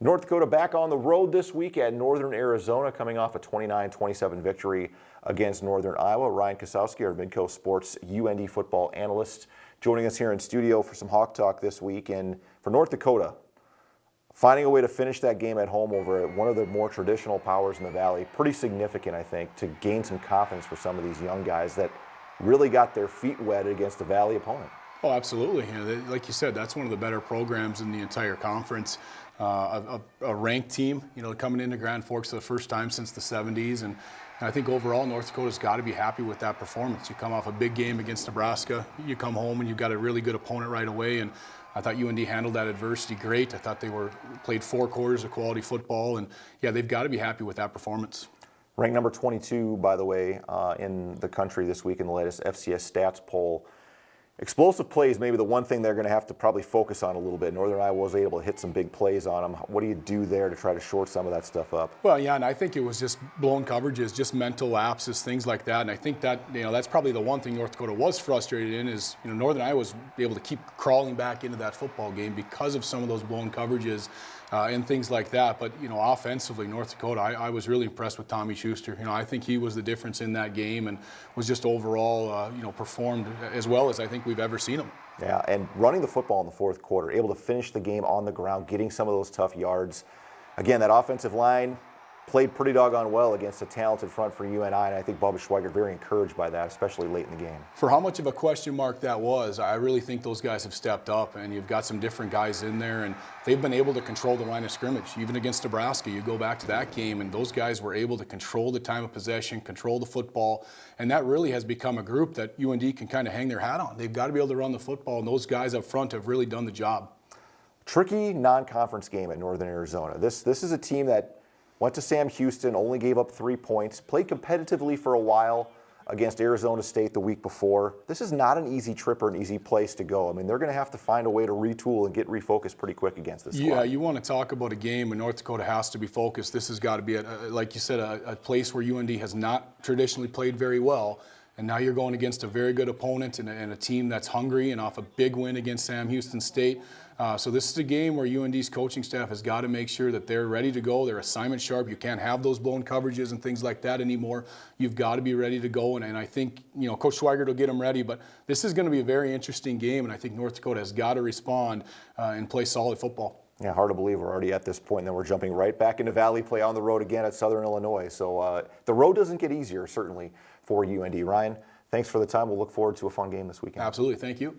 North Dakota back on the road this week at Northern Arizona, coming off a 29-27 victory against Northern Iowa. Ryan Kasowski, our Midco Sports UND football analyst, joining us here in studio for some Hawk Talk this week. And for North Dakota, finding a way to finish that game at home over one of the more traditional powers in the Valley, pretty significant, I think, to gain some confidence for some of these young guys that really got their feet wet against the Valley opponent. Oh, absolutely. Like you said, that's one of the better programs in the entire conference. A ranked team, coming into Grand Forks for the first time since the 70s. And I think overall, North Dakota's got to be happy with that performance. You come off a big game against Nebraska. You come home and you've got a really good opponent right away. And I thought UND handled that adversity great. I thought they played 4 quarters of quality football. And, yeah, they've got to be happy with that performance. Ranked number 22, by the way, in the country this week in the latest FCS stats poll. Explosive plays, maybe the one thing they're going to have to probably focus on a little bit. Northern Iowa was able to hit some big plays on them. What do you do there to try to short some of that stuff up? Well, yeah, and I think it was just blown coverages, just mental lapses, things like that. And I think that, that's probably the one thing North Dakota was frustrated in is, Northern Iowa was able to keep crawling back into that football game because of some of those blown coverages and things like that. But, offensively, North Dakota, I was really impressed with Tommy Schuster. I think he was the difference in that game and was just overall, performed as well as I think we've ever seen him. Yeah, and running the football in the fourth quarter, able to finish the game on the ground, getting some of those tough yards. Again, that offensive line played pretty doggone well against a talented front for UNI, and I think Bubba Schweigert very encouraged by that, especially late in the game. For how much of a question mark that was, I really think those guys have stepped up, and you've got some different guys in there, and they've been able to control the line of scrimmage. Even against Nebraska, you go back to that game, and those guys were able to control the time of possession, control the football, and that really has become a group that UND can kind of hang their hat on. They've got to be able to run the football, and those guys up front have really done the job. Tricky non-conference game at Northern Arizona. This is a team that went to Sam Houston, only gave up 3 points, played competitively for a while against Arizona State the week before. This is not an easy trip or an easy place to go. I mean, they're going to have to find a way to retool and get refocused pretty quick against this squad. Yeah, you want to talk about a game where North Dakota has to be focused. This has got to be, like you said, a place where UND has not traditionally played very well. And now you're going against a very good opponent and a team that's hungry and off a big win against Sam Houston State. So this is a game where UND's coaching staff has got to make sure that they're ready to go. They're assignment sharp. You can't have those blown coverages and things like that anymore. You've got to be ready to go. And I think, Coach Schweigert will get them ready. But this is going to be a very interesting game. And I think North Dakota has got to respond and play solid football. Yeah, hard to believe we're already at this point, and then we're jumping right back into Valley play on the road again at Southern Illinois. So the road doesn't get easier, certainly, for UND. Ryan, thanks for the time. We'll look forward to a fun game this weekend. Absolutely. Thank you.